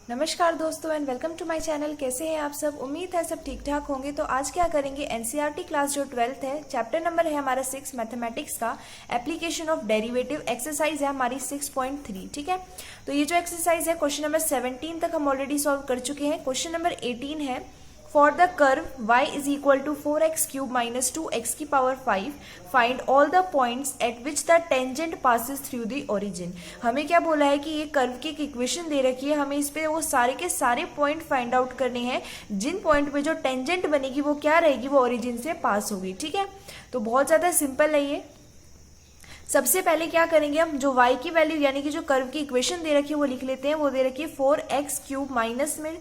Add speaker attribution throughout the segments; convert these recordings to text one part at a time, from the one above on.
Speaker 1: नमस्कार दोस्तों and welcome to my channel. कैसे हैं आप सब? उम्मीद है सब ठीक ठाक होंगे। तो आज क्या करेंगे, एनसीईआरटी क्लास जो 12th है, चैप्टर नंबर है हमारा 6 मैथमेटिक्स का, एप्लीकेशन ऑफ डेरिवेटिव। एक्सरसाइज है हमारी 6.3। ठीक है, तो ये जो एक्सरसाइज है क्वेश्चन नंबर 17 तक हम ऑलरेडी सॉल्व कर चुके हैं। क्वेश्चन नंबर 18 है, for the curve y is equal to 4x cube minus 2x की power 5 find all the points at which the tangent passes through the origin. हमें क्या बोला है कि ये कर्व की एक इक्वेशन दे रखी है, हमें इस पे वो सारे के सारे पॉइंट फाइंड आउट करने हैं जिन पॉइंट पे जो टेंजेंट बनेगी वो क्या रहेगी, वो ओरिजिन से पास होगी। ठीक है, तो बहुत ज्यादा सिंपल है ये। सबसे पहले क्या करेंगे, हम जो y की वैल्यू यानी कि जो कर्व की इक्वेशन दे रखी है वो लिख लेते हैं। वो दे रखी है 4x क्यूब माइनस में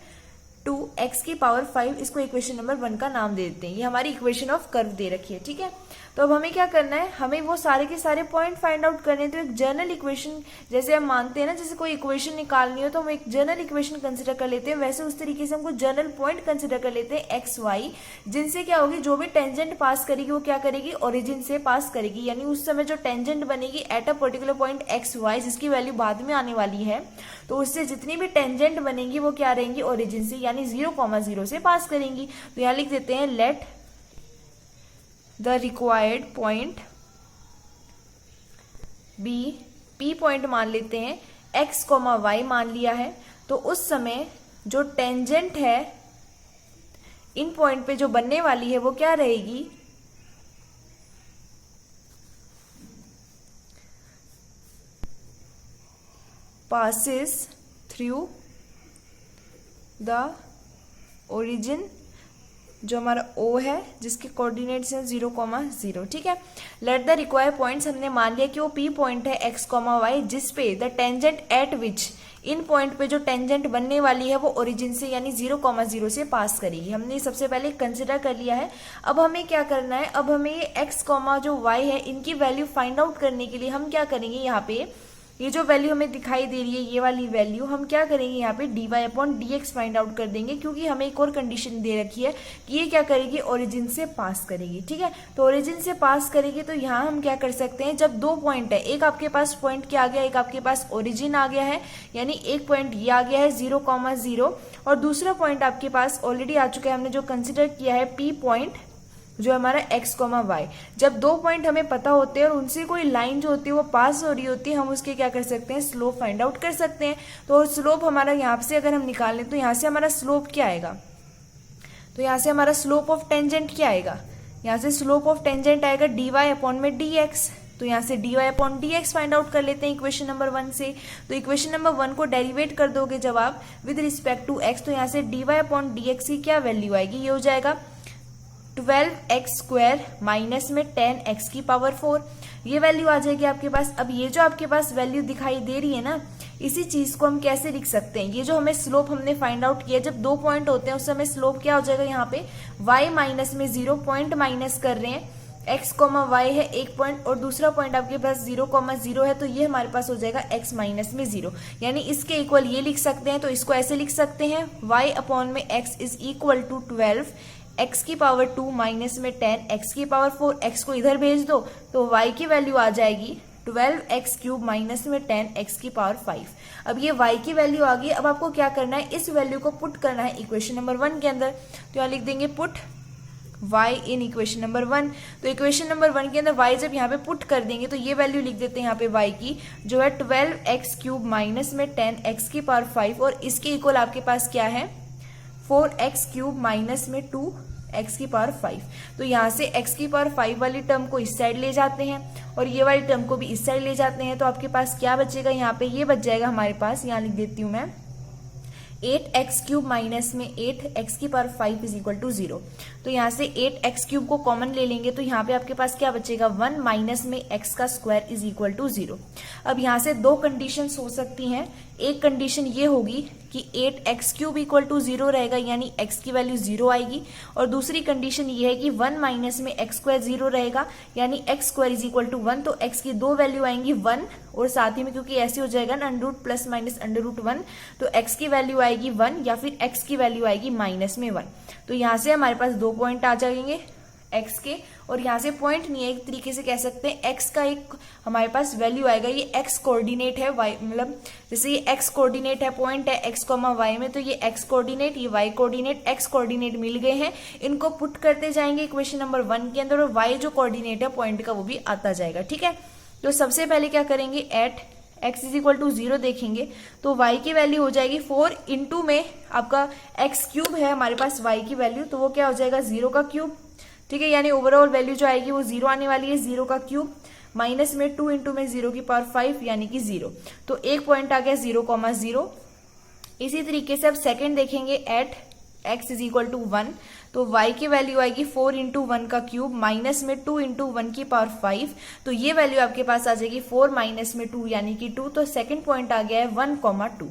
Speaker 1: 2x की पावर 5, इसको इक्वेशन नंबर 1 का नाम दे देते हैं। ये हमारी इक्वेशन ऑफ कर्व दे रखी है। ठीक है, तो अब हमें क्या करना है, हमें वो सारे के सारे पॉइंट फाइंड आउट करने हैं। तो एक जनरल इक्वेशन, जैसे हम मानते हैं ना, जैसे कोई इक्वेशन निकालनी हो तो हम एक जनरल इक्वेशन कंसिडर कर लेते हैं, वैसे उस तरीके से हमको जनरल पॉइंट कंसिडर कर लेते हैं एक्स वाई, जिनसे क्या होगी, जो भी टेंजेंट पास करेगी वो क्या करेगी, ओरिजिन से पास करेगी। यानी उस समय जो टेंजेंट बनेगी at a particular point X Y, जिसकी वैल्यू बाद में आने वाली है, तो उससे जितनी भी टेंजेंट बनेंगी वो क्या रहेंगी, ओरिजिन से यानी 0,0 से पास करेंगी। तो यहाँ लिख देते हैं let the required point be, P point मान लेते हैं, एक्स कॉमा वाई मान लिया है। तो उस समय जो टेंजेंट है इन पॉइंट पे जो बनने वाली है वो क्या रहेगी, passes through the origin, जो हमारा O है जिसके कोऑर्डिनेट्स हैं 0,0। ठीक है, लेट द रिक्वायर्ड पॉइंट्स, हमने मान लिया कि वो P पॉइंट है x, y, जिस पे the tangent at which, in point पे जो टेंजेंट बनने वाली है वो ओरिजिन से यानी 0,0 से पास करेगी। हमने सबसे पहले कंसिडर कर लिया है। अब हमें क्या करना है, अब हमें ये x, जो y है, इनकी वैल्यू फाइंड आउट करने के लिए हम क्या करेंगे, यहाँ पे ये जो वैल्यू हमें दिखाई दे रही है, ये वाली वैल्यू हम क्या करेंगे, यहाँ पे dy/dx फाइंड आउट कर देंगे, क्योंकि हमें एक और कंडीशन दे रखी है कि ये क्या करेगी, ओरिजिन से पास करेगी। ठीक है, तो ओरिजिन से पास करेगी, तो यहाँ हम क्या कर सकते हैं, जब दो पॉइंट है, एक आपके पास पॉइंट क्या आ गया, एक आपके पास ओरिजिन आ गया है, यानी एक पॉइंट ये आ गया है 0,0, और दूसरा पॉइंट आपके पास ऑलरेडी आ चुका है, हमने जो कंसिडर किया है P पॉइंट, जो हमारा x, y। जब दो पॉइंट हमें पता होते हैं और उनसे कोई लाइन जो होती है वो पास हो रही होती है, हम उसके क्या कर सकते हैं, स्लोप फाइंड आउट कर सकते हैं। तो स्लोप हमारा यहाँ से अगर हम निकाल लें तो यहाँ से हमारा स्लोप क्या आएगा, तो यहाँ से हमारा स्लोप ऑफ टेंजेंट क्या आएगा, यहाँ से स्लोप ऑफ टेंजेंट आएगा dy/dx। तो यहाँ से dy/dx फाइंड आउट कर लेते हैं इक्वेशन नंबर 1 से। तो इक्वेशन नंबर 1 को डेरिवेट कर दोगे जब आप विद रिस्पेक्ट टू x, तो यहाँ से dy/dx की क्या वैल्यू आएगी, ये हो जाएगा 12x स्क्वायर माइनस में 10x की पावर 4, ये वैल्यू आ जाएगी आपके पास। अब ये जो आपके पास वैल्यू दिखाई दे रही है ना, इसी चीज को हम कैसे लिख सकते हैं, ये जो हमें स्लोप हमने फाइंड आउट किया, जब दो पॉइंट होते हैं उस समय स्लोप क्या हो जाएगा, यहाँ पे y माइनस में 0 पॉइंट माइनस कर रहे हैं, x, y है एक पॉइंट और दूसरा पॉइंट आपके पास 0,0 है, तो ये हमारे पास हो जाएगा x माइनस में 0, यानी इसके इक्वल ये लिख सकते हैं। तो इसको ऐसे लिख सकते हैं, y/x is equal to 12 x की पावर 2 माइनस में 10 x की पावर 4, x को इधर भेज दो तो y की वैल्यू आ जाएगी 12x क्यूब माइनस में 10 x की पावर 5। अब ये y की वैल्यू आ गई। अब आपको क्या करना है, इस वैल्यू को पुट करना है इक्वेशन नंबर 1 के अंदर। तो यहाँ लिख देंगे put y in equation number 1। तो इक्वेशन नंबर 1 के अंदर y जब यहाँ पे पुट कर देंगे तो ये वैल्यू लिख देते हैं यहाँ पे y की, जो है 12x क्यूब माइनस में 10x की पावर 5, और इसके इक्वल आपके पास क्या है, 4x क्यूब माइनस में 2x की पावर 5। तो यहाँ से x की पावर 5 वाली टर्म को इस साइड ले जाते हैं और ये वाली टर्म को भी इस साइड ले जाते हैं, तो आपके पास क्या बचेगा, यहाँ पे ये बच जाएगा हमारे पास, यहाँ लिख देती हूँ मैं 8x क्यूब माइनस में 8x की पावर 5 इज इक्वल टू 0। तो यहाँ से 8x क्यूब को कॉमन ले लेंगे तो यहाँ पे आपके पास क्या बचेगा, 1 माइनस में x का स्क्वायर इज इक्वल टू 0। अब यहाँ से दो कंडीशंस हो सकती हैं। एक कंडीशन ये होगी कि 8x क्यूब इक्वल टू 0 रहेगा, यानी x की वैल्यू 0 आएगी, और दूसरी कंडीशन ये है कि 1 माइनस में x स्क्वायर 0 रहेगा, यानी x square is equal to 1। तो x की दो वैल्यू आएंगी 1, और साथ ही में क्योंकि ऐसे हो जाएगा ना √ प्लस माइनस √1, तो x की वैल्यू आएगी 1 या फिर x की वैल्यू आएगी माइनस में 1। तो यहाँ से हमारे पास दो पॉइंट आ जाएंगे, एक्स के, और यहाँ से पॉइंट नहीं है, एक तरीके से कह सकते हैं एक्स का एक हमारे पास वैल्यू आएगा, ये एक्स कोऑर्डिनेट है वाई, मतलब जैसे ये एक्स कोऑर्डिनेट है, पॉइंट है एक्स कॉमा वाई में, तो ये एक्स कोऑर्डिनेट, ये वाई कोऑर्डिनेट, एक्स कोऑर्डिनेट मिल गए हैं, इनको पुट करते जाएंगे इक्वेशन नंबर 1 के अंदर, और वाई जो कोऑर्डिनेट है पॉइंट का वो भी आता जाएगा। ठीक है, तो सबसे पहले क्या करेंगे, at x is equal to 0 देखेंगे तो y की वैल्यू हो जाएगी 4 इंटू में आपका x क्यूब है हमारे पास y की वैल्यू, तो वो क्या हो जाएगा 0 का क्यूब। ठीक है, यानी ओवरऑल वैल्यू जो आएगी वो 0 आने वाली है, 0 का क्यूब माइनस में 2 इंटू में 0 की पावर 5 यानी कि 0, तो एक पॉइंट आ गया 0,0। इसी तरीके से अब सेकेंड देखेंगे at x is equal to 1, तो y की वैल्यू आएगी 4 इंटू 1 का क्यूब माइनस में 2 इंटू 1 की पावर 5, तो ये वैल्यू आपके पास आ जाएगी 4 माइनस में 2 यानी कि 2, तो सेकंड पॉइंट आ गया है 1,2।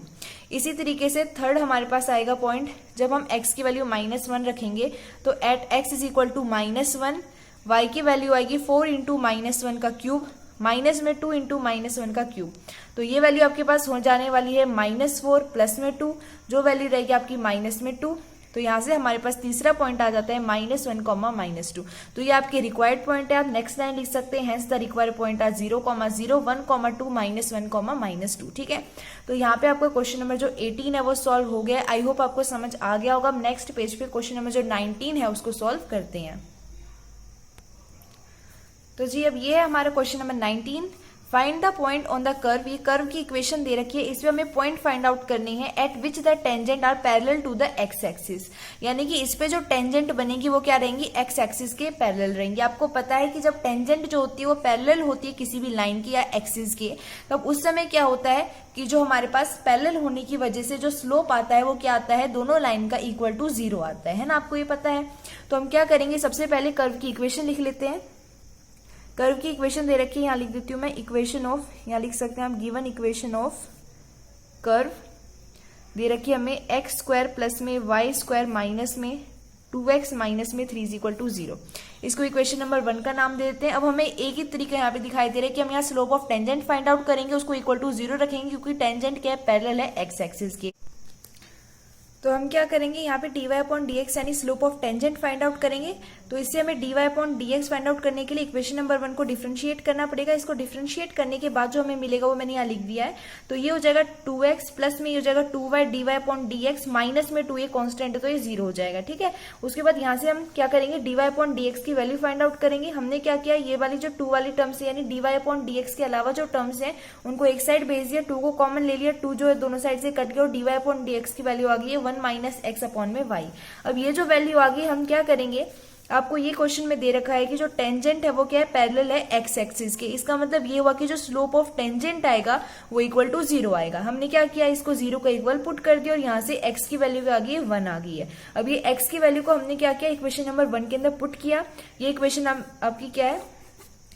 Speaker 1: इसी तरीके से थर्ड हमारे पास आएगा पॉइंट जब हम x की वैल्यू -1 रखेंगे, तो at x is equal to -1, y की वैल्यू आएगी 4 इंटू -1 का क्यूब माइनस में 2 इंटू -1 का क्यूब, तो ये वैल्यू आपके पास हो जाने वाली है -4 प्लस में 2, जो वैल्यू रहेगी आपकी माइनस में 2, तो यहाँ से हमारे पास तीसरा पॉइंट आ जाता है -1, -2, तो ये आपके रिक्वायर्ड पॉइंट है, आप नेक्स्ट लाइन लिख सकते हैं, hence the required point are 0,0, 1,2, -1, -2। ठीक है, तो यहाँ पे आपका क्वेश्चन नंबर जो 18 है वो सॉल्व हो गया। आई होप आपको समझ आ गया होगा। नेक्स्ट पेज पे क्वेश्चन नंबर जो 19 है उसको सॉल्व करते हैं। तो जी अब ये है हमारा question number 19, find the point on the curve. ये कर्व की इक्वेशन दे रखी है, इसमें हमें पॉइंट फाइंड आउट करनी है at which the tangent are parallel to the X axis, यानी कि इस पे जो टेंजेंट बनेगी वो क्या रहेंगी, एक्स एक्सिस के पैरेलल रहेंगी। आपको पता है कि जब टेंजेंट जो होती है वो पैरेलल होती है किसी भी लाइन की या एक्सिस के, तब उस समय क्या होता है कि जो हमारे पास पैरेलल होने की वजह से जो स्लोप आता है वो क्या आता है, दोनों लाइन का इक्वल टू 0 आता है ना, आपको ये पता है। तो हम क्या करेंगे, सबसे पहले कर्व की इक्वेशन लिख लेते हैं। कर्व की इक्वेशन दे रखी है, यहाँ लिख देती हूँ मैं, इक्वेशन ऑफ, यहाँ लिख सकते हैं आप गिवन इक्वेशन ऑफ कर्व दे रखी है हमें, एक्स स्क्वायर प्लस में वाई स्क्वायर माइनस में 2x माइनस में 3 इज इक्वल टू 0। इसको इक्वेशन नंबर 1 का नाम दे देते हैं। अब हमें एक ही तरीका यहाँ पे दिखाई दे रहा है कि हम यहाँ slope of tangent find out करेंगे, उसको इक्वल टू 0 रखेंगे क्योंकि टेंजेंट क्या है, पैरेलल है एक्स एक्सिस के। तो हम क्या करेंगे, यहाँ पे dy अपॉन dx यानी slope of tangent find out करेंगे। तो इससे हमें dy upon dx find out करने के लिए इक्वेशन नंबर 1 को डिफरेंशिएट करना पड़ेगा। इसको डिफरेंशिएट करने के बाद जो हमें मिलेगा वो मैंने यहाँ लिख दिया है। तो ये हो जाएगा 2x प्लस में ये हो जाएगा 2y dy upon dx minus में 2, ये कॉन्स्टेंट है तो ये 0 हो जाएगा। ठीक है, उसके बाद यहाँ से हम क्या करेंगे, dy अपॉन dx की वैल्यू फाइंड आउट करेंगे। हमने क्या किया, ये वाली जो 2 वाली टर्म्स है यानी dy अपॉन dx के अलावा जो टर्म्स है उनको एक साइड भेज दिया, 2 को कॉमन ले लिया, 2 जो है दोनों साइड से कट गया और dy अपॉन dx की वैल्यू आ गई है 1 माइनस x अपॉन में y। अब ये जो वैल्यू आ गई, हम क्या करेंगे, आपको ये क्वेश्चन में दे रखा है कि जो टेंजेंट है वो क्या है, पैरेलल है एक्स एक्सिस के। इसका मतलब ये हुआ कि जो स्लोप ऑफ टेंजेंट आएगा वो इक्वल टू 0 आएगा। हमने क्या किया, इसको 0 का इक्वल पुट कर दिया और यहाँ से x की वैल्यू आ गई है 1 आ गई है। अब ये x की वैल्यू को हमने क्या किया, इक्वेशन नंबर 1 के अंदर पुट किया। ये इक्वेशन आपकी क्या है,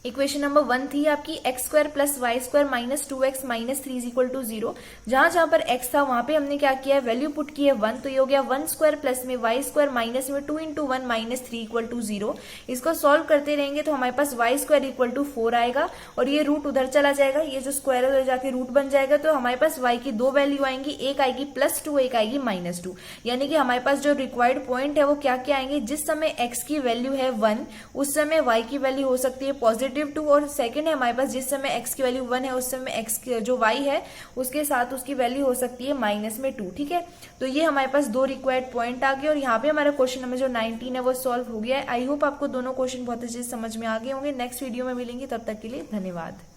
Speaker 1: इक्वेशन नंबर 1 थी आपकी x square plus y square minus 2x minus 3 is equal to 0। जहां जहां पर x था वहां पे हमने क्या किया है, वैल्यू पुट की है 1, तो ये हो गया 1 स्क्वायर प्लस में वाई स्क्वायर माइनस में 2 इंटू 1 माइनस 3 इक्वल टू 0। इसको सॉल्व करते रहेंगे तो हमारे पास वाई स्क्वायर इक्वल टू 4 आएगा और ये रूट उधर चला जाएगा, ये जो स्क्वायर है उधर जाके रूट बन जाएगा। तो हमारे पास y की 2 वैल्यू आएंगी, एक आएगी +2, एक आएगी -2, यानी कि हमारे पास जो रिक्वायर्ड पॉइंट है वो क्या क्या आएंगे, जिस समय x की वैल्यू है 1 उस समय y की वैल्यू हो सकती है +2, और सेकंड है हमारे पास जिस समय x की वैल्यू 1 है उस समय x की जो y है उसके साथ उसकी वैल्यू हो सकती है -2। ठीक है, तो ये हमारे पास 2 रिक्वायर्ड पॉइंट आ गए और यहाँ पे हमारा क्वेश्चन नंबर जो 19 है वो सॉल्व हो गया है। आई होप आपको दोनों क्वेश्चन बहुत अच्छे से समझ में आ गए होंगे। नेक्स्ट वीडियो में मिलेंगे, तब तक के लिए धन्यवाद।